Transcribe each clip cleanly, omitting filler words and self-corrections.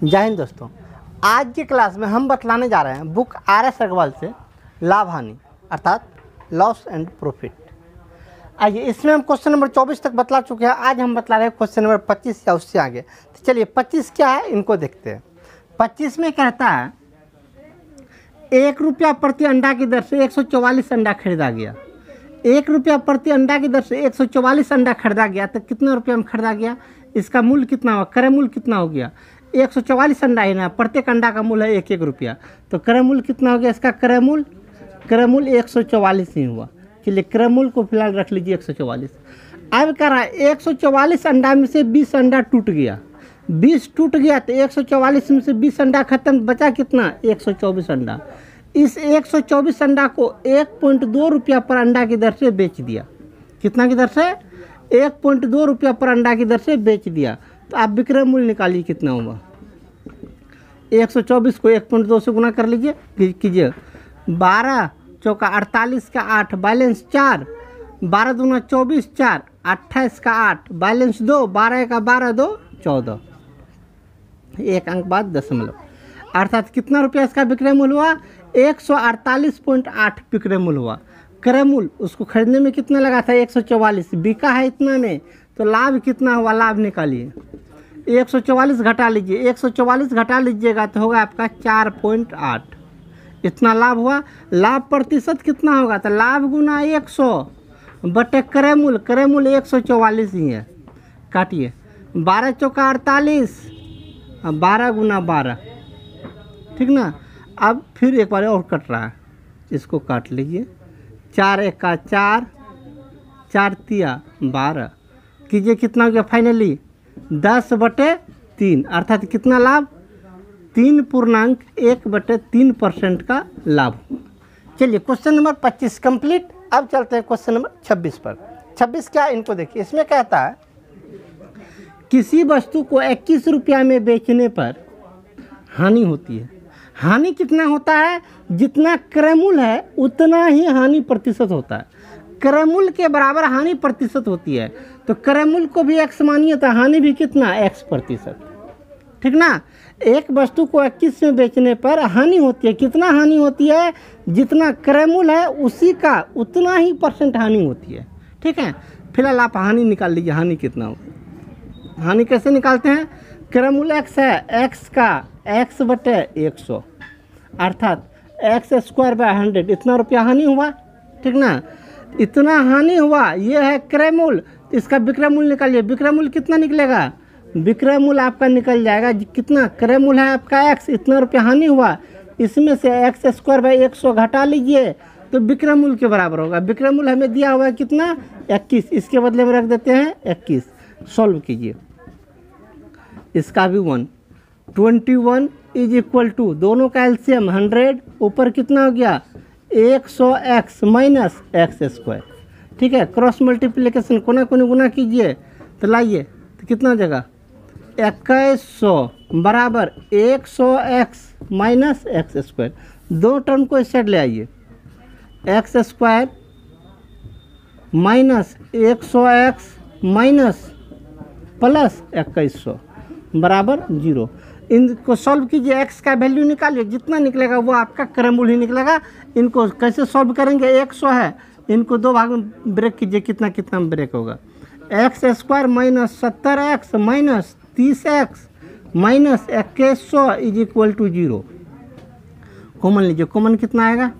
जय हिंद दोस्तों। आज की क्लास में हम बतलाने जा रहे हैं बुक RS अग्रवाल से लाभ हानि अर्थात लॉस एंड प्रॉफिट। आइए, इसमें हम क्वेश्चन नंबर 24 तक बतला चुके हैं। आज हम बतला रहे हैं क्वेश्चन नंबर 25 या उससे आगे। तो चलिए 25 क्या है इनको देखते हैं। 25 में कहता है 1 रुपया प्रति अंडा की दर से 144 अंडा खरीदा गया। 1 रुपया प्रति अंडा की दर से 144 अंडा खरीदा गया तो कितने रुपये में खरीदा गया, इसका मूल्य कितना हुआ, क्रय मूल्य कितना हो गया। 144 अंडा है ना, प्रत्येक अंडा का मूल्य है 1-1 रुपया, तो क्रय मूल्य कितना हो गया, इसका क्रय मूल्य 144 ही हुआ। चलिए क्रय मूल्य को फिलहाल रख लीजिए 144। अब कह रहा है 144 अंडा में से 20 अंडा टूट गया। 20 टूट गया तो 144 में से 20 अंडा खत्म, बचा कितना, 124 अंडा। इस 124 अंडा को 1.2 रुपया पर अंडा की दर से बेच दिया। कितना की दर से, 1.2 रुपया पर अंडा की दर से बेच दिया। तो आप विक्रय मूल्य निकालिए कितना हुआ। 124 को 1.2 से गुना कर लीजिए, कीजिए 12 चौका 48 का 8 बैलेंस 4, 12 दूना 24 4, 28 का 8 बैलेंस 2, 12 का 12 2 14, एक अंक बाद दशमलव, अर्थात कितना रुपया इसका विक्रय मूल्य हुआ, 148.8 विक्रय मूल्य हुआ। क्रय मूल्य उसको खरीदने में कितना लगा था, 144, बिका है इतना में, तो लाभ कितना हुआ, लाभ निकालिए। 144 घटा लीजिए, 144 घटा लीजिएगा तो होगा आपका 4.8, इतना लाभ हुआ। लाभ प्रतिशत कितना होगा, तो लाभ गुना 100 बटे क्रय मूल्य 144 ही है। काटिए 12 चौका 48, 12 गुना 12, ठीक ना। अब फिर एक बार और कट रहा है, इसको काट लीजिए। 4 एका 4, 4 तिया 12, कीजिए कितना हो गया फाइनली 10/3, अर्थात कितना लाभ, 3.1/3% का लाभ। चलिए क्वेश्चन नंबर 25 कंप्लीट। अब चलते हैं क्वेश्चन नंबर 26 पर। 26 क्या है इनको देखिए। इसमें कहता है किसी वस्तु को 21 रुपया में बेचने पर हानि होती है। हानि कितना होता है, जितना क्रय मूल्य है उतना ही हानि प्रतिशत होता है। क्रय मूल्य के बराबर हानि प्रतिशत होती है, तो क्रय मूल्य को भी x मानिए तो हानि भी कितना, x%, ठीक ना। एक वस्तु को 21 में बेचने पर हानि होती है। कितना हानि होती है, जितना क्रय मूल्य है उसी का उतना ही % हानि होती है, ठीक है। फिलहाल आप हानि निकाल लीजिए, हानि कितना हो। हानि कैसे निकालते हैं, क्रय मूल्य x है, x का x/100, अर्थात x²/100, इतना रुपया हानि हुआ, ठीक ना। इतना हानि हुआ, ये है क्रय मूल्य, इसका विक्रय मूल्य निकालिए। विक्रय मूल्य कितना निकलेगा, विक्रय मूल्य आपका निकल जाएगा कितना, क्रय मूल्य है आपका x, इतना रुपया हानि हुआ, इसमें से x²/100 घटा लीजिए तो विक्रय मूल्य के बराबर होगा। विक्रय मूल्य हमें दिया हुआ है कितना, 21, इसके बदले में रख देते हैं 21। सॉल्व कीजिए, इसका भी 1, 21 = दोनों का एलसीएम 100, ऊपर कितना हो गया 100x माइनस x², ठीक है। क्रॉस मल्टीप्लिकेशन कोना कोने गुना कीजिए तो लाइए तो कितना जगह 2100 बराबर 100x माइनस x²। दो टर्म को इस साइड ले आइए, x² minus 100x minus plus 2100 बराबर 0। इनको सॉल्व कीजिए, x का वैल्यू निकालिए, जितना निकलेगा वो आपका क्रय मूल्य ही निकलेगा। इनको कैसे सॉल्व करेंगे, 100 है, इनको दो भाग में ब्रेक कीजिए, कितना कितना ब्रेक होगा, x² minus 70x minus 30x minus 2100 = 0। Common लीजिए, कॉमन कितना आएगा,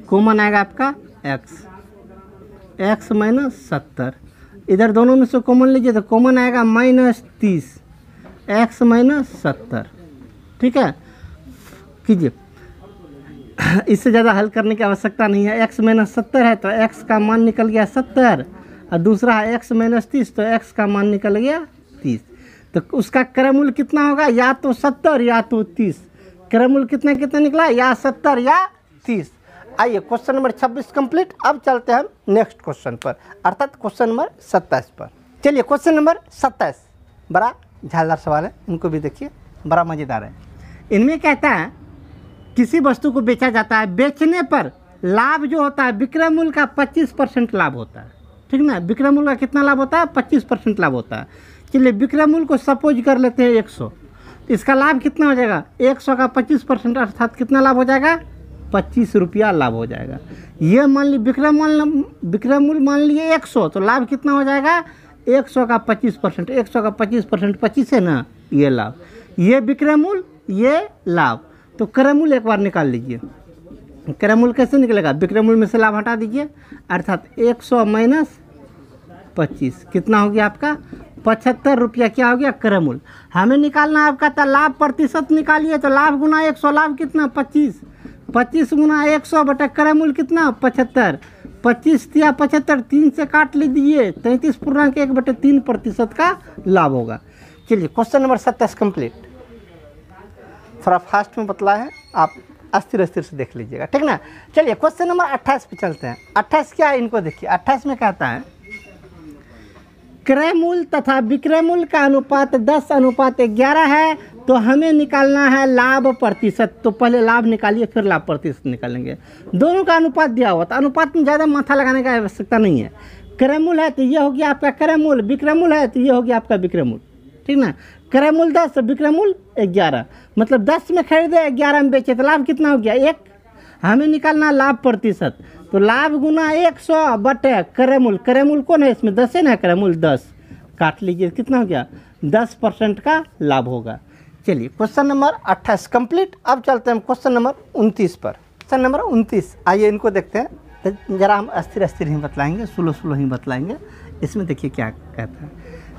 कॉमन आएगा आपका x माइनस 70, इधर दोनों में से कॉमन लीजिए तो कॉमन आएगा -30 x माइनस 70, ठीक है। कीजिए, इससे ज़्यादा हल करने की आवश्यकता नहीं है। x माइनस 70 है तो x का मान निकल गया 70, और दूसरा है x माइनस 30 तो x का मान निकल गया 30। तो उसका क्रय मूल्य कितना होगा, या तो 70 या तो 30। क्रय मूल्य कितना कितना निकला, या 70 या 30। आइए क्वेश्चन नंबर 26 कंप्लीट। अब चलते हैं हम नेक्स्ट क्वेश्चन पर, अर्थात क्वेश्चन नंबर 27 पर। चलिए क्वेश्चन नंबर 27 बड़ा झालदार सवाल है, इनको भी देखिए, बड़ा मज़ेदार है। इनमें कहता है किसी वस्तु को बेचा जाता है, बेचने पर लाभ जो होता है विक्रय मूल्य का 25% लाभ होता है, ठीक ना। विक्रय मूल्य का कितना लाभ होता है, 25% लाभ होता है। चलिए विक्रय मूल्य को सपोज कर लेते हैं 100, इसका लाभ कितना हो जाएगा, 100 का 25% अर्थात कितना लाभ हो जाएगा, 25 रुपया लाभ हो जाएगा। ये मान ली विक्रय मूल्य मान लिए 100, तो लाभ कितना हो जाएगा, 100 का 25%, 100 का 25% 25 है ना, ये लाभ, ये विक्रय मूल्य, ये लाभ। तो क्रय मूल्य एक बार निकाल लीजिए। क्रय मूल्य कैसे निकलेगा, विक्रय मूल्य में से लाभ हटा दीजिए, अर्थात 100 माइनस 25 कितना हो गया आपका, 75 रुपया क्या हो गया क्रय मूल्य। हमें निकालना है आपका था लाभ प्रतिशत निकालिए, तो लाभ गुना 100, लाभ कितना 25, 25 गुना 100 बटा क्रय मूल्य कितना 75, 25 या 75 3 से काट लीजिए, 33.1/3% का लाभ होगा। चलिए क्वेश्चन नंबर 27 कंप्लीट। थोड़ा फास्ट में बतला है, आप अस्थिर अस्थिर से देख लीजिएगा, ठीक ना। चलिए क्वेश्चन नंबर 28 पे चलते हैं। 28 क्या है, इनको देखिए। 28 में कहता है क्रय मूल्य तथा विक्रय मूल्य का अनुपात 10:11 है, तो हमें निकालना है लाभ प्रतिशत। तो पहले लाभ निकालिए फिर लाभ प्रतिशत निकालेंगे। दोनों का अनुपात दिया हुआ, तो अनुपात में ज़्यादा माथा लगाने की आवश्यकता नहीं है। क्रय मूल्य है तो ये हो गया आपका क्रय मूल्य, विक्रय मूल्य है तो ये हो गया आपका विक्रय मूल्य, ठीक ना। क्रय मूल्य 10, विक्रय मूल्य 11, मतलब 10 में खरीदे 11 में बेचे, तो लाभ कितना हो गया 1। हमें निकालना लाभ प्रतिशत, तो लाभ गुना 100 बटे क्रय मूल्य। क्रय मूल्य कौन है इसमें, 10 है ना, क्रय मूल्य 10 काट लीजिए, कितना हो गया 10% का लाभ होगा। चलिए क्वेश्चन नंबर 28 कंप्लीट। अब चलते हैं क्वेश्चन नंबर 29 पर। क्वेश्चन नंबर 29, आइए इनको देखते हैं। जरा हम अस्थिर अस्थिर ही बतलाएंगे, स्लो ही बतलाएंगे। इसमें देखिए क्या कहता है।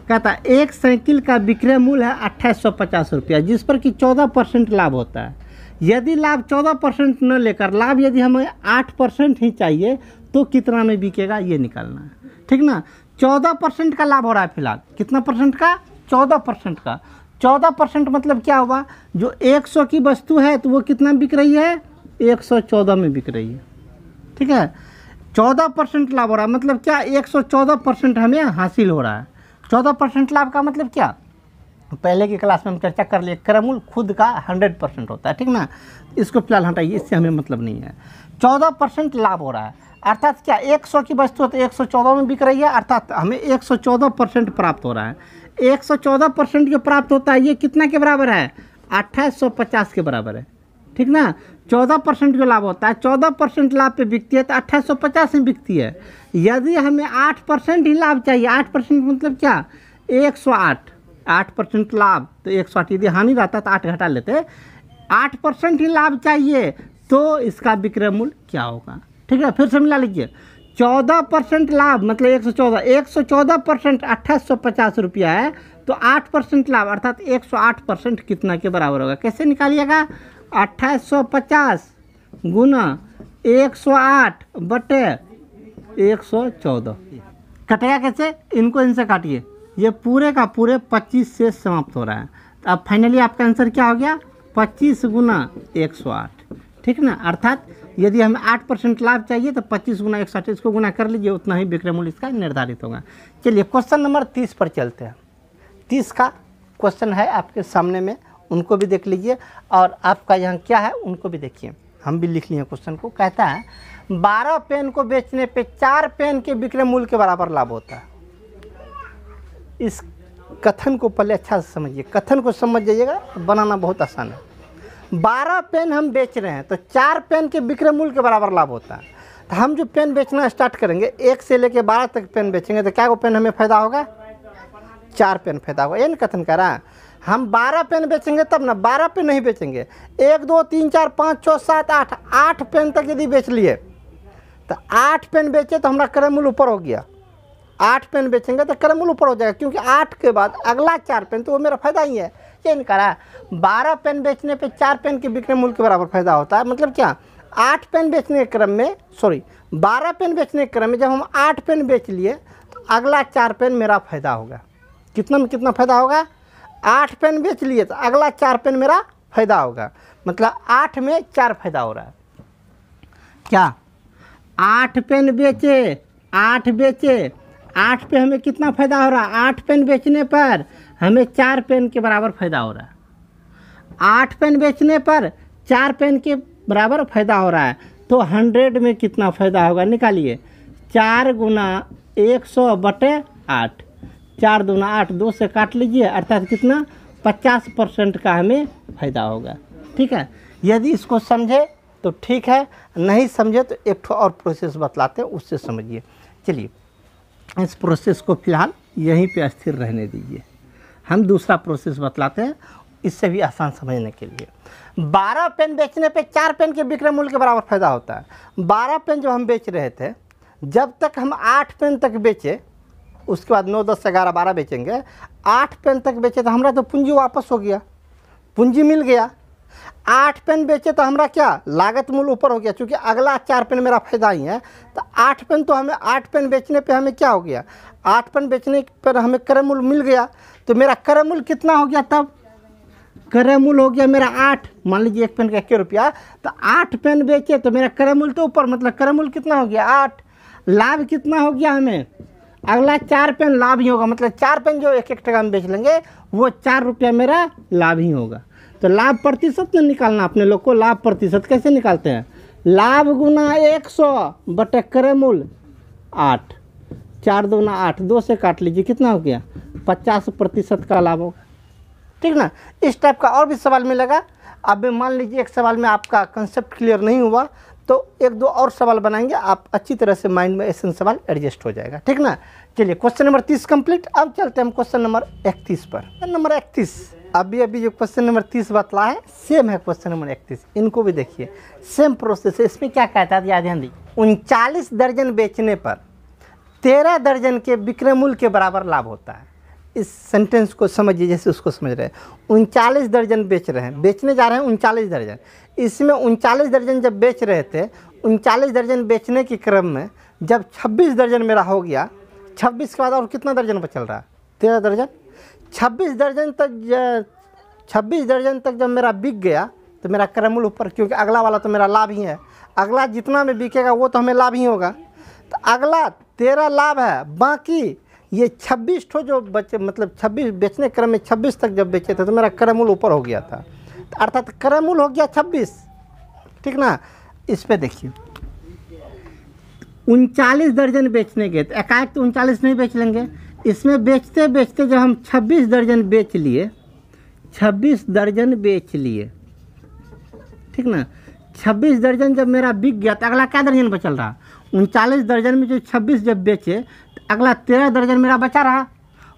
कहता है एक साइकिल का विक्रय मूल्य है 2850 रुपया, जिस पर कि 14% लाभ होता है। यदि लाभ 14% न लेकर लाभ यदि हमें 8% ही चाहिए, तो कितना में बिकेगा ये निकालना है, ठीक ना। 14% का लाभ हो रहा है फिलहाल, कितना परसेंट का, 14% का। 14% मतलब क्या हुआ, जो 100 की वस्तु है तो वो कितना बिक रही है, 114 में बिक रही है, ठीक है। 14% लाभ हो रहा है, मतलब क्या 114% हमें हासिल हो रहा है। 14% लाभ का मतलब क्या, पहले की क्लास में हम चर्चा कर लिए, क्रय मूल्य खुद का 100% होता है, ठीक ना। इसको फिलहाल हटाइए, इससे हमें मतलब नहीं है। 14% लाभ हो रहा है, अर्थात क्या 100 की वस्तु तो 114 में बिक रही है, अर्थात हमें 114% प्राप्त हो रहा है। 114% जो प्राप्त होता है ये कितना के बराबर है, 2850 के बराबर है, ठीक ना। 14% जो लाभ होता है, 14% लाभ पे बिकती है तो 2850 में बिकती है। यदि हमें 8% ही लाभ चाहिए, 8% मतलब क्या 108, 8% लाभ तो 108, यदि हानि रहता तो 8 घटा लेते। 8% ही लाभ चाहिए तो इसका विक्रय मूल्य क्या होगा, ठीक है। फिर से मिला लीजिए, 14% लाभ मतलब 114, 114% 2850 रुपया है, तो 8% लाभ अर्थात 108% कितना के बराबर होगा। कैसे निकालिएगा, 2850 गुना 108 बटे 114। कटेगा कैसे, इनको इनसे काटिए, ये पूरे का पूरे 25 से समाप्त हो रहा है। तो अब फाइनली आपका आंसर क्या हो गया, 25 गुना 108, ठीक ना। अर्थात यदि हमें 8% लाभ चाहिए तो 25 गुना 108, इसको गुना कर लीजिए, उतना ही विक्रय मूल्य इसका निर्धारित होगा। चलिए क्वेश्चन नंबर 30 पर चलते हैं। 30 का क्वेश्चन है आपके सामने में, उनको भी देख लीजिए, और आपका यहाँ क्या है उनको भी देखिए। हम भी लिख लिए क्वेश्चन को। कहता है 12 पेन को बेचने पे 4 पेन के विक्रय मूल्य के बराबर लाभ होता है। इस कथन को पहले अच्छा से समझिए, कथन को समझ जाइएगा, बनाना बहुत आसान है। 12 पेन हम बेच रहे हैं तो 4 पेन के विक्रय मूल्य के बराबर लाभ होता है। तो हम जो पेन बेचना स्टार्ट करेंगे, 1 से लेकर 12 तक पेन बेचेंगे, तो क्या वो पेन हमें फ़ायदा होगा, 4 पेन फायदा होगा। ये नहीं कथन कर रहा है। हम 12 पेन बेचेंगे तब ना, 12 पेन नहीं बेचेंगे, 1 2 3 4 5 6 7 8 8 पेन तक यदि बेच लिए, तो 8 पेन बेचे तो हमारा क्रय मूल्य ऊपर हो गया। 8 पेन बेचेंगे तो क्रय मूल्य ऊपर हो जाएगा, क्योंकि 8 के बाद अगला 4 पेन तो वो मेरा फायदा ही है। ये नहीं करा, 12 पेन बेचने पे 4 पेन के विक्रय मूल्य के बराबर फायदा होता है। मतलब क्या, 8 पेन बेचने के क्रम में, 12 पेन बेचने के क्रम में जब हम 8 पेन बेच लिए तो अगला 4 पेन मेरा फायदा होगा। कितना में कितना फायदा होगा, 8 पेन बेच लिए तो अगला 4 पेन मेरा फायदा होगा। मतलब 8 में 4 फायदा हो रहा है। क्या 8 पेन बेचे, 8 बेचे, 8 पे हमें कितना फ़ायदा हो रहा है, 8 पेन बेचने पर हमें 4 पेन के बराबर फ़ायदा हो रहा है। 8 पेन बेचने पर 4 पेन के बराबर फ़ायदा हो रहा है, तो 100 में कितना फ़ायदा होगा निकालिए। 4 गुना 100 बटे 8, 4 दूना 8, 2 से काट लीजिए, अर्थात कितना 50% का हमें फ़ायदा होगा। ठीक है, यदि इसको समझे तो ठीक है, नहीं समझे तो एक ठो और प्रोसेस बतलाते हैं, उससे समझिए। चलिए इस प्रोसेस को फ़िलहाल यहीं पे स्थिर रहने दीजिए, हम दूसरा प्रोसेस बतलाते हैं, इससे भी आसान समझने के लिए। 12 पेन बेचने पे 4 पेन के विक्रय मूल्य के बराबर फ़ायदा होता है। 12 पेन जो हम बेच रहे थे, जब तक हम 8 पेन तक बेचे, उसके बाद 9, 10, 11, 12 बेचेंगे, 8 पेन तक बेचे तो हमारा तो पूंजी वापस हो गया, पूंजी मिल गया। 8 पेन बेचे तो हमारा क्या लागत मूल्य ऊपर हो गया, क्योंकि अगला 4 पेन मेरा फ़ायदा ही है। तो 8 पेन तो हमें 8 पेन बेचने पे हमें क्या हो गया, 8 पेन बेचने पर हमें क्रय मूल्य मिल गया। तो मेरा क्रय मूल्य कितना हो गया, तब क्रय मूल्य हो गया मेरा 8। मान लीजिए एक पेन का 1 रुपया, तो 8 पेन बेचे तो मेरा क्रय मूल्य तो ऊपर, मतलब क्रय मूल्य कितना हो गया 8। लाभ कितना हो गया हमें, अगला 4 पेन लाभ ही होगा, मतलब 4 पेन जो 1-1 टका में बेच लेंगे वो 4 रुपया मेरा लाभ ही होगा। तो लाभ प्रतिशत में निकालना अपने लोग को। लाभ प्रतिशत कैसे निकालते हैं, लाभ गुना 100 बटे क्रय मूल्य 8, 4 दूना 8, 2 से काट लीजिए, कितना हो गया 50% का लाभ होगा। ठीक ना, इस टाइप का और भी सवाल मिलेगा। अब मान लीजिए एक सवाल में आपका कंसेप्ट क्लियर नहीं हुआ तो 1-2 और सवाल बनाएंगे, आप अच्छी तरह से माइंड में ऐसे सवाल एडजस्ट हो जाएगा। ठीक ना, चलिए क्वेश्चन नंबर 30 कंप्लीट। अब चलते हैं हम क्वेश्चन नंबर 31 पर। क्वेश्चन नंबर 31 अभी जो क्वेश्चन नंबर 30 बतला है सेम है क्वेश्चन नंबर 31, इनको भी देखिए, सेम प्रोसेस है। इसमें क्या कहता है, याद ध्यान दीजिए, 39 दर्जन बेचने पर 13 दर्जन के विक्रय मूल्य के बराबर लाभ होता है। इस सेंटेंस को समझिए जैसे उसको समझ रहे हैं। 39 दर्जन बेच रहे हैं, बेचने जा रहे हैं 39 दर्जन। इसमें 39 दर्जन जब बेच रहे थे, 39 दर्जन बेचने के क्रम में जब 26 दर्जन मेरा हो गया, 26 के बाद और कितना दर्जन बचल रहा, 13 दर्जन। 26 दर्जन तक जब मेरा बिक गया तो मेरा क्रय मूल्य ऊपर, क्योंकि अगला वाला तो मेरा लाभ ही है, अगला जितना में बिकेगा वो तो हमें लाभ ही होगा। तो अगला 13 लाभ है, बाकी ये 26 ठो जो बचे, मतलब 26 बेचने क्रम में 26 तक जब बेचे थे तो मेरा क्रय मूल्य ऊपर हो गया था, तो अर्थात क्रय मूल्य हो गया 26। ठीक ना, इस पे देखिए 39 दर्जन बेचने के, तो एकाएक तो 39 नहीं बेच लेंगे, इसमें बेचते बेचते जब हम 26 दर्जन बेच लिए, 26 दर्जन बेच लिए, ठीक ना, 26 दर्जन जब मेरा बिक गया तो अगला क्या दर्जन बचल रहा, 39 दर्जन में जो 26 जब बेचे तो अगला 13 दर्जन मेरा बचा रहा,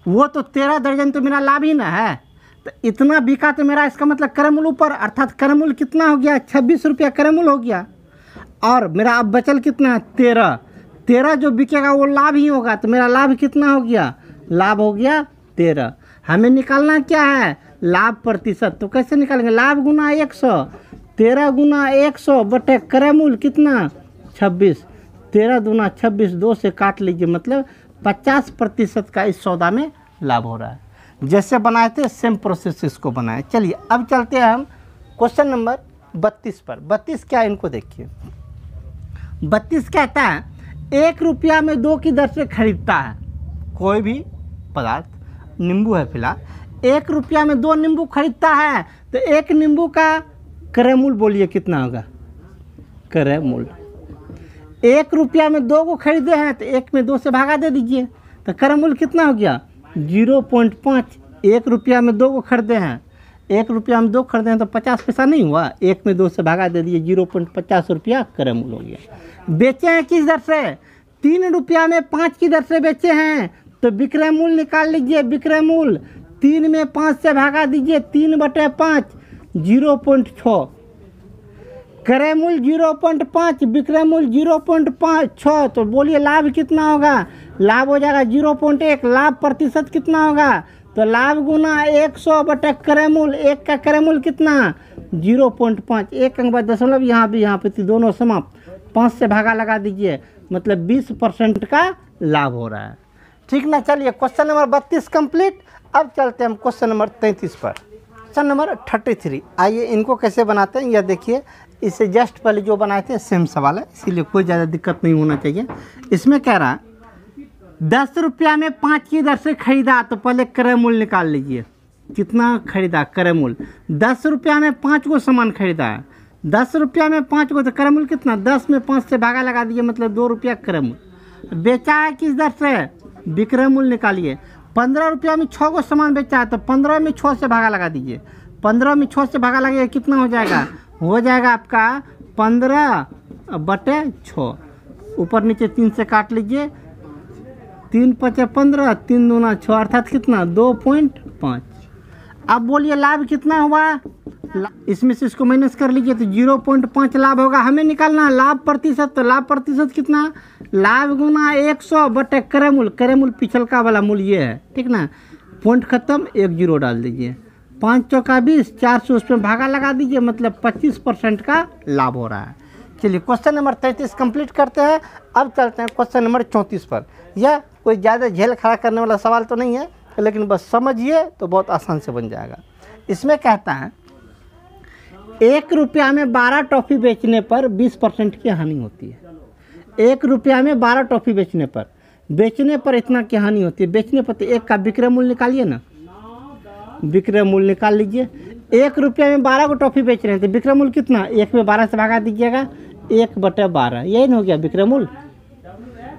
वो तो 13 दर्जन तो मेरा लाभ ही ना है। तो इतना बिका तो मेरा इसका मतलब क्रय मूल्य ऊपर, अर्थात क्रय मूल्य कितना हो गया 26 रुपया क्रय मूल्य हो गया, और मेरा अब बचल कितना 13 जो बिकेगा वो लाभ ही होगा, तो मेरा लाभ कितना हो गया, लाभ हो गया 13। हमें निकालना क्या है, लाभ प्रतिशत। तो कैसे निकालेंगे, लाभ गुना 100, 13 गुना 100 बटे क्रय मूल्य कितना 26, 13 दूना 26, 2 से काट लीजिए, मतलब 50% का इस सौदा में लाभ हो रहा है। जैसे बनाए थे सेम प्रोसेस इसको बनाए। चलिए अब चलते हैं हम क्वेश्चन नंबर 32 पर। 32 क्या, इनको देखिए। 32 कहता है 1 रुपया में 2 की दर से खरीदता है कोई भी पदार्थ, नींबू है फिलहाल, 1 रुपया में 2 नींबू खरीदता है, तो 1 नींबू का क्रय मूल्य बोलिए कितना होगा, क्रय मूल्य। 1 रुपया में 2 को खरीदे हैं तो 1 में 2 से भागा दे दीजिए, तो क्रय मूल्य कितना हो गया 0.5। 1 रुपया में 2 को खरीदे हैं, 1 रुपया में 2 खरीदे हैं तो 50 पैसा नहीं हुआ, 1 में 2 से भागा दे दीजिए, 0.50 रुपया क्रय मूल्य हो गया। बेचे हैं किस दर से, 3 रुपया में 5 की दर से बेचे हैं, तो विक्रय मूल्य निकाल लीजिए। विक्रय मूल्य 3 में 5 से भागा दीजिए, 3/5 0.6, क्रय मूल्य 0.5, विक्रय मूल्य 0.6, तो बोलिए लाभ कितना होगा, लाभ हो जाएगा 0.1। लाभ प्रतिशत कितना होगा, तो लाभ गुना 100 बटे क्रय मूल्य, 1 का क्रय मूल्य कितना 0.5, 1 अंक बाद दशमलव यहाँ भी, यहाँ पे दोनों समाप्त, 5 से भागा लगा दीजिए, मतलब 20% का लाभ हो रहा है। ठीक ना, चलिए क्वेश्चन नंबर 32 कंप्लीट। अब चलते हैं हम क्वेश्चन नंबर 33 पर। क्वेश्चन नंबर 33, आइए इनको कैसे बनाते हैं यह देखिए। इससे जस्ट पहले जो बनाए थे सेम सवाल है, इसीलिए कोई ज़्यादा दिक्कत नहीं होना चाहिए। इसमें कह रहा 10 रुपया में 5 की दर से खरीदा, तो पहले क्रय मूल्य निकाल लीजिए, कितना खरीदा क्रय मूल्य। 10 रुपया में 5 को सामान खरीदा है, 10 रुपया में 5 को, तो क्रय मूल्य कितना, 10 में 5 से भागा लगा दीजिए, मतलब 2 रुपया क्रय मूल्य। बेचा है किस दर से, विक्रय मूल्य निकालिए। 15 रुपया में 6 को सामान बेचा है, तो 15 में 6 से भागा लगा दीजिए। 15 में 6 से भागा लगेगा, कितना हो जाएगा? हो जाएगा आपका 15/6। ऊपर नीचे 3 से काट लीजिए, 3 × 5 = 15, 3 दूना 6, अर्थात कितना? 2.5। अब बोलिए लाभ कितना हुआ? इसमें से इसको माइनस कर लीजिए तो 0.5 लाभ होगा। हमें निकालना लाभ प्रतिशत, तो लाभ प्रतिशत कितना? लाभ गुना 100 बटे क्रय मूल्य। क्रय मूल्य पिछलका वाला मूल्य ये है, ठीक ना। पॉइंट खत्म, 1 0 डाल दीजिए। 5 चौका 20, 400 उसमें भागा लगा दीजिए, मतलब 25% का लाभ हो रहा है। चलिए क्वेश्चन नंबर 33 कंप्लीट करते हैं। अब चलते हैं क्वेश्चन नंबर 34 पर। यह कोई ज़्यादा झेल खड़ा करने वाला सवाल तो नहीं है, लेकिन बस समझिए तो बहुत आसान से बन जाएगा। इसमें कहता है 1 रुपया में 12 टॉफ़ी बेचने पर 20% की हानि होती है। 1 रुपया में 12 टॉफ़ी बेचने पर इतना की हानि होती है। बेचने पर तो एक का विक्रय मूल्य निकालिए ना, विक्रय मूल्य निकाल लीजिए। 1 रुपया में 12 को टॉफ़ी बेच रहे हैं, तो विक्रय मूल्य कितना? 1 में 12 से भागा दीजिएगा, 1/12, यही ना हो गया विक्रय मूल्य।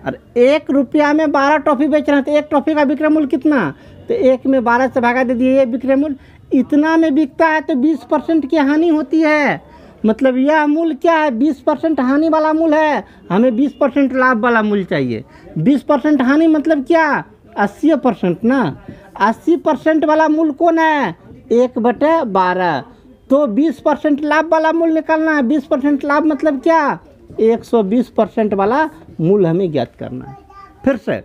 और 1 रुपया में 12 टॉफ़ी बेच रहे हैं, तो एक टॉफ़ी का विक्रय मूल्य कितना? तो 1 में 12 से भागा दे दिए, ये विक्रय मूल्य। इतना में बिकता है तो 20% की हानि होती है। मतलब यह मूल्य क्या है? 20% हानि वाला मूल्य है। हमें 20% लाभ वाला मूल्य चाहिए। 20% हानि मतलब क्या? 80% ना। 80% वाला मूल्य कौन है? 1/12। तो 20% लाभ वाला मूल्य निकालना है। 20% लाभ मतलब क्या? 120% वाला मूल्य हमें ज्ञात करना है। फिर से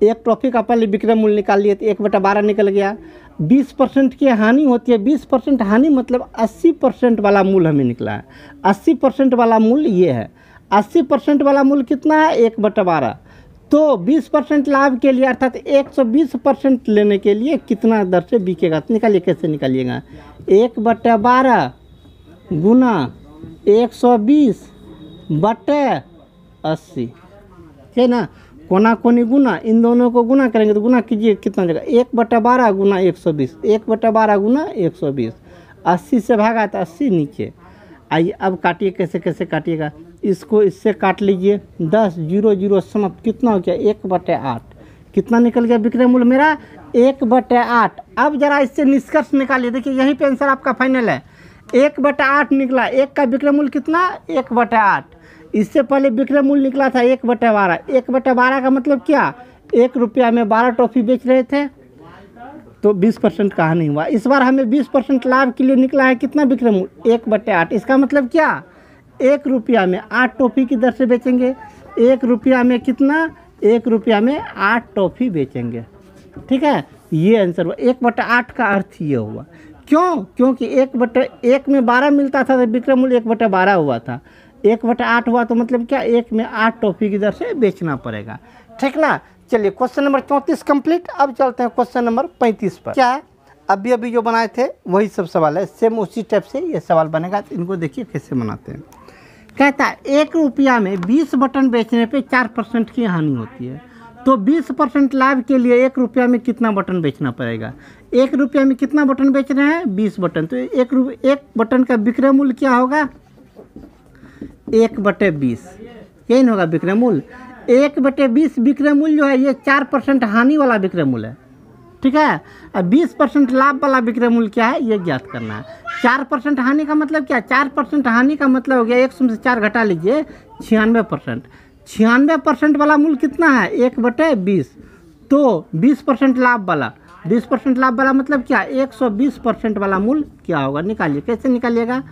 एक टॉफ़ी का पहले विक्रय मूल्य निकाल लिए, तो 1/12 निकल गया। 20% की हानि होती है। 20% हानि मतलब 80% वाला मूल्य हमें निकला है। 80% वाला मूल्य ये है। 80% वाला मूल्य कितना है? 1/12। तो 20% लाभ के लिए अर्थात 120% लेने के लिए कितना दर से बिकेगा? तो निकालिए, कैसे निकालिएगा? 1/12 गुना 120/80, है ना। कोना कोनी गुना, इन दोनों को गुना करेंगे तो गुना कीजिए, कितना हो जाएगा? 1/12 गुना 120, 1/12 गुना 120। 80 से भागा तो 80 नीचे। आइए अब काटिए, कैसे कैसे काटिएगा? इसको इससे काट लीजिए, 10 0 0 समाप्त। कितना हो गया? 1/8। कितना निकल गया विक्रय मूल्य मेरा? 1/8। अब जरा इससे निष्कर्ष निकालिए, देखिए यहीं पे आंसर आपका फाइनल है। 1/8 निकला। एक का विक्रय मूल्य कितना? 1/8। इससे पहले विक्रय मूल्य निकला था 1/12। 1/12 का मतलब क्या? 1 रुपया में 12 टॉफ़ी बेच रहे थे, तो 20% का हानि हुआ। इस बार हमें 20% लाभ के लिए निकला है कितना विक्रय मूल्य? 1/8। इसका मतलब क्या? 1 रुपया में 8 टॉफ़ी की दर से बेचेंगे। 1 रुपया में कितना? 1 रुपया में 8 टॉफ़ी बेचेंगे, ठीक है। ये आंसर हुआ। 1/8 का अर्थ ये हुआ। क्यों? क्योंकि 1/1 में 12 मिलता था, तो विक्रय मूल्य 1/12 हुआ था। 1/8 हुआ तो मतलब क्या? 1 में 8 टॉफ़ी की दर से बेचना पड़ेगा, ठीक ना। चलिए क्वेश्चन नंबर 34 कंप्लीट। अब चलते हैं क्वेश्चन नंबर 35 पर। क्या है? अभी जो बनाए थे वही सब सवाल है, सेम उसी टाइप से ये सवाल बनेगा। तो इनको देखिए कैसे बनाते हैं। कहता है 1 रुपया में 20 बटन बेचने पे 4% की हानि होती है। तो 20% लाभ के लिए 1 रुपया में कितना बटन बेचना पड़ेगा? 1 रुपया में कितना बटन बेच रहे हैं? 20 बटन। तो 1 बटन का विक्रय मूल्य क्या होगा? 1/20, यही ना होगा विक्रय मूल्य। 1/20 विक्रय मूल्य जो है ये 4% हानि वाला विक्रय मूल्य है, ठीक है। और 20% लाभ वाला विक्रय मूल्य क्या है? ये ज्ञात करना है। 4% हानि का मतलब क्या? 4% हानि का मतलब हो गया 100 में से 4 घटा लीजिए, 96%। 96% वाला मूल्य कितना है? 1/20। तो 20% लाभ वाला, 20% लाभ वाला मतलब क्या? 120% वाला मूल्य क्या होगा? निकालिए, कैसे निकालिएगा?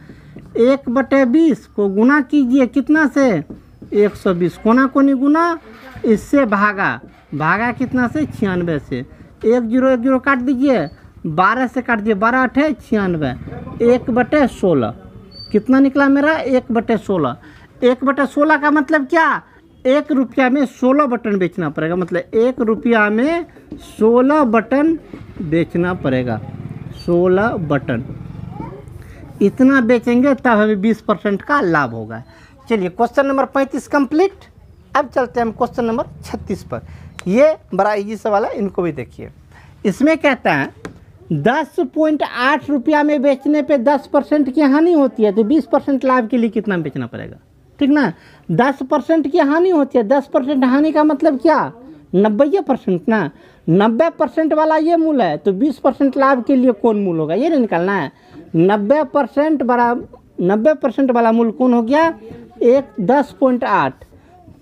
1/20 को गुना कीजिए कितना से? 120। कोना कोनी गुना, इससे भागा कितना से? 96 से। 1 0 1 0 काट दीजिए, 12 से काट दिए, 12 8 96। 1/16 कितना निकला मेरा? 1/16। 1/16 का मतलब क्या? 1 रुपया में 16 बटन बेचना पड़ेगा। मतलब 1 रुपया में 16 बटन बेचना पड़ेगा। 16 बटन इतना बेचेंगे तब हमें 20% का लाभ होगा। चलिए क्वेश्चन नंबर 35 कंप्लीट। अब चलते हैं हम क्वेश्चन नंबर 36 पर। ये बड़ा इजी सवाल है, इनको भी देखिए। इसमें कहता है 10.8 रुपया में बेचने पे 10% की हानि होती है, तो 20% लाभ के लिए कितना बेचना पड़ेगा? ठीक ना। 10% की हानि होती है। 10% हानि का मतलब क्या? 90% ना, 90% वाला ये मूल है, तो 20% लाभ के लिए कौन मूल होगा, ये नहीं निकालना है। 90% वाला मूल कौन हो गया, 10.8,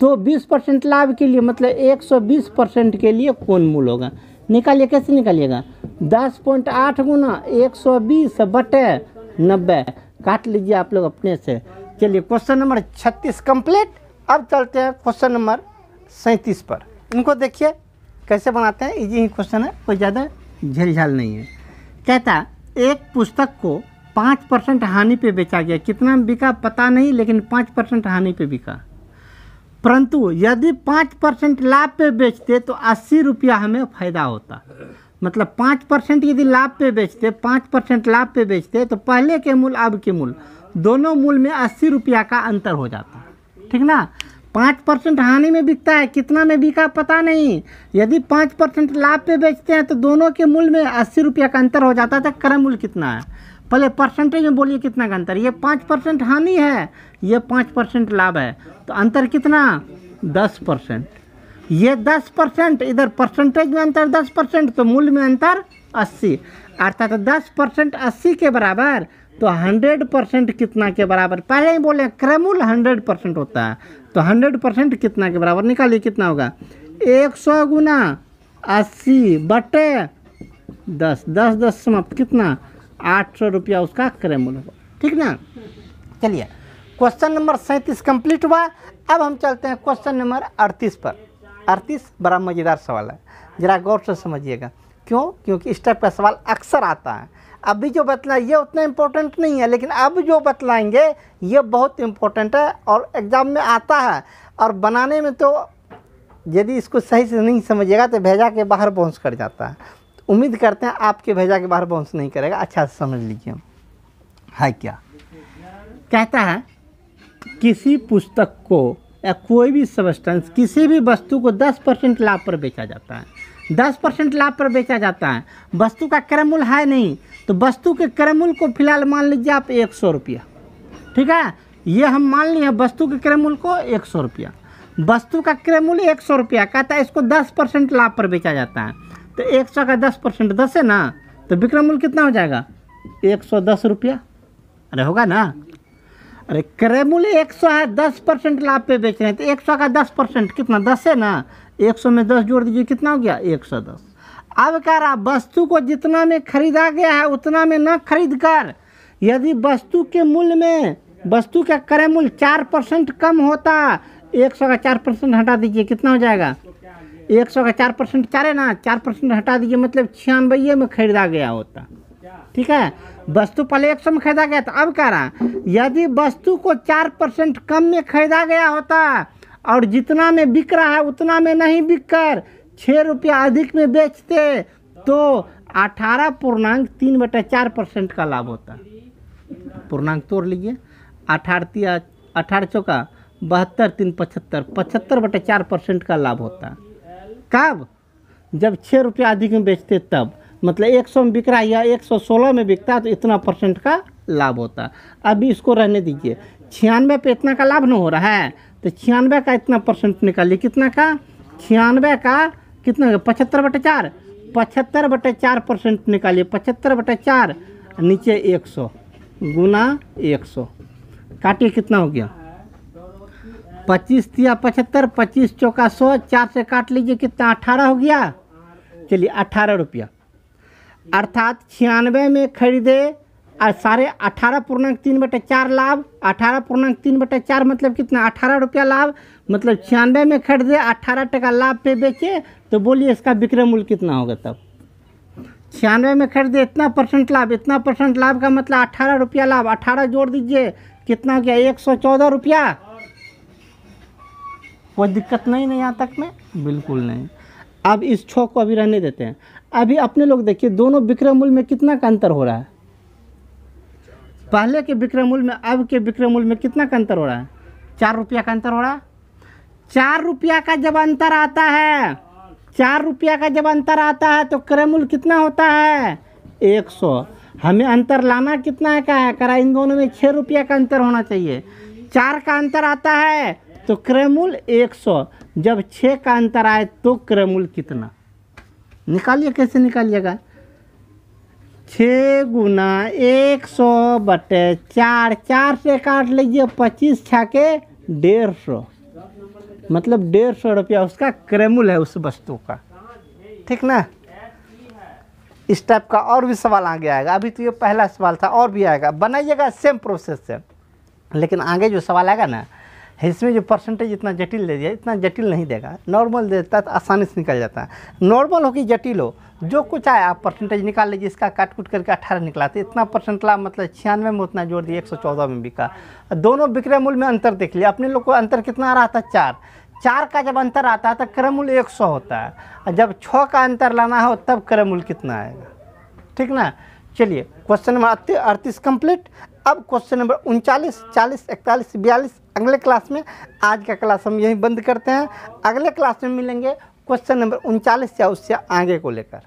तो 20% लाभ के लिए मतलब 120% के लिए कौन मूल होगा, निकालिए। कैसे निकालिएगा, 10.8 गुना 120/90, काट लीजिए आप लोग अपने से। चलिए क्वेश्चन नंबर 36 कंप्लीट। अब चलते हैं क्वेश्चन नंबर 37 पर। इनको देखिए कैसे बनाते हैं, इजी ही क्वेश्चन है, कोई ज़्यादा झेलझाल नहीं है। कहता एक पुस्तक को 5% हानि पे बेचा गया, कितना बिका पता नहीं, लेकिन 5% हानि पे बिका। परंतु यदि 5% लाभ पे बेचते तो 80 रुपया हमें फ़ायदा होता। मतलब 5% यदि लाभ पे बेचते, 5% लाभ पे बेचते तो पहले के मूल अब के मूल दोनों मूल में 80 रुपया का अंतर हो जाता, ठीक ना। 5% हानि में बिकता है, कितना में बिका पता नहीं। यदि 5% लाभ पे बेचते हैं तो दोनों के मूल में 80 रुपया का अंतर हो जाता है। तो क्रय मूल्य कितना है, पहले परसेंटेज में बोलिए कितना का अंतर। ये 5% हानि है, ये 5% लाभ है, तो अंतर कितना, 10%। ये 10%, इधर परसेंटेज में अंतर 10%, तो मूल्य में अंतर 80, अर्थात 10% 80 के बराबर, तो 100% कितना के बराबर। पहले ही बोले क्रय मूल्य 100% होता है, तो 100% कितना के बराबर, निकालिए कितना होगा, 100 गुना 80/10, 10 समाप्त, कितना 800 रुपया उसका क्रय मूल्य होगा, ठीक ना। चलिए क्वेश्चन नंबर 37 कंप्लीट हुआ। अब हम चलते हैं क्वेश्चन नंबर 38 पर। 38 बड़ा मज़ेदार सवाल है, ज़रा गौर से समझिएगा। क्यों, क्योंकि इस टाइप का सवाल अक्सर आता है। अभी जो बतला ये उतना इम्पोर्टेंट नहीं है, लेकिन अब जो बतलाएंगे ये बहुत इम्पोर्टेंट है और एग्ज़ाम में आता है। और बनाने में तो यदि इसको सही से नहीं समझिएगा तो भेजा के बाहर बाउंस कर जाता है। तो उम्मीद करते हैं आपके भेजा के बाहर बाउंस नहीं करेगा, अच्छा से समझ लीजिए। है क्या कहता है, किसी पुस्तक को या कोई भी सब्सटेंस, किसी भी वस्तु को 10% लाभ पर बेचा जाता है। 10% लाभ पर बेचा जाता है, वस्तु का क्रय मूल्य है नहीं, तो वस्तु के क्रय मूल्य को फिलहाल मान लीजिए आप 100 रुपया, ठीक है। ये हम मान लिए वस्तु के क्रय मूल्य को 100 रुपया, वस्तु का क्रय मूल्य 100 रुपया, कहता है इसको 10% लाभ पर बेचा जाता है। तो 100 का 10% 10 है ना, तो विक्रय मूल्य कितना हो जाएगा, 110 रुपया। अरे होगा ना, अरे क्रय मूल्य 100 है, 10% लाभ पे बेच रहे हैं, तो 100 का 10% कितना, 10 है ना, 100 में 10 जोड़ दीजिए, कितना हो गया, 110। अब कह रहा वस्तु को जितना में खरीदा गया है उतना में न खरीद कर, यदि वस्तु के मूल्य में, वस्तु का क्रय मूल्य 4% कम होता, 100 का 4% हटा दीजिए, कितना हो जाएगा, 100 का 4% 4 है ना, 4% हटा दीजिए, मतलब 96 में खरीदा गया होता, ठीक है। वस्तु पहले 100 में खरीदा गया था। अब कह रहा यदि वस्तु को 4% कम में खरीदा गया होता और जितना में बिक रहा है उतना में नहीं बिक कर 6 रुपया अधिक में बेचते, तो 18.3/4% का लाभ होता। पूर्णांक तोड़ लीजिए, 18 चौका 72, 3 75, 75/4% का लाभ होता। कब, जब 6 रुपया अधिक में बेचते तब, मतलब 100 में बिक रहा है या 116 में बिकता है, तो इतना % का लाभ होता। अभी इसको रहने दीजिए, 96 पे इतना का लाभ न हो रहा है, तो 96 का इतना % निकालिए, कितना का, 96 का कितना, 75/4, 75/4% निकालिए, 75/4 नीचे 100 गुना 100, काटिए, कितना हो गया, 25 तिया 75, 25 चौका 100, 4 से काट लीजिए, कितना 18 हो गया। चलिए 18 रुपया, अर्थात 96 में खरीदे और सारे 18.3/4 लाभ, 18.3/4 मतलब कितना, 18 रुपया लाभ, मतलब 96 में खरीदे 18 टका लाभ पे बेचे, तो बोलिए इसका विक्रय मूल्य कितना होगा। तब 96 में खरीदे इतना % लाभ, इतना % लाभ का मतलब 18 रुपया लाभ, 18 जोड़ दीजिए, कितना हो गया, 114 रुपया। कोई दिक्कत नहीं यहाँ तक में, बिल्कुल नहीं। अब इस छो को अभी रहने देते हैं। अभी अपने लोग देखिए दोनों विक्रय मूल्य में कितना का अंतर हो रहा है, पहले के विक्रय मूल्य में अब के विक्रय मूल्य में कितना का अंतर हो रहा है, 4 रुपया का अंतर हो रहा है। 4 रुपया का जब अंतर आता है, 4 रुपया का जब अंतर आता है तो क्रय मूल्य कितना होता है, 100। हमें अंतर लाना कितना का है, करा इन दोनों में 6 रुपया का अंतर होना चाहिए। 4 का अंतर आता है तो क्रयमूल्य 100, जब 6 का अंतर आए तो क्रयमूल्य कितना, निकालिए। कैसे निकालिएगा, 6 गुना 100/4, 4 से काट लीजिए, 25 छाके 150, मतलब 150 रुपया उसका क्रयमूल्य है उस वस्तु का, ठीक ना। इस टाइप का और भी सवाल आगे आएगा, अभी तो ये पहला सवाल था, और भी आएगा, बनाइएगा सेम प्रोसेस से। लेकिन आगे जो सवाल आएगा ना, इसमें जो परसेंटेज इतना जटिल दे दिया, इतना जटिल नहीं देगा, नॉर्मल देता है तो आसानी से निकल जाता है। नॉर्मल हो कि जटिल हो, जो कुछ आए आप परसेंटेज निकाल लीजिए। इसका काट कूट करके 18 निकला, तो इतना परसेंट ला, मतलब 96 में उतना जोड़ दिया, 114 में बिका। दोनों विक्रय मूल्य में अंतर देख लिया अपने लोग को, अंतर कितना आ रहा था, 4 का जब अंतर आता है तो क्रय मूल्य 100 होता है, और जब 6 का अंतर लाना हो तब क्रय मूल्य कितना आएगा, ठीक ना। चलिए क्वेश्चन नंबर 38 कंप्लीट। अब क्वेश्चन नंबर 39, 40, 41, 42 अगले क्लास में। आज का क्लास हम यहीं बंद करते हैं, अगले क्लास में मिलेंगे क्वेश्चन नंबर 39 या उससे आगे को लेकर।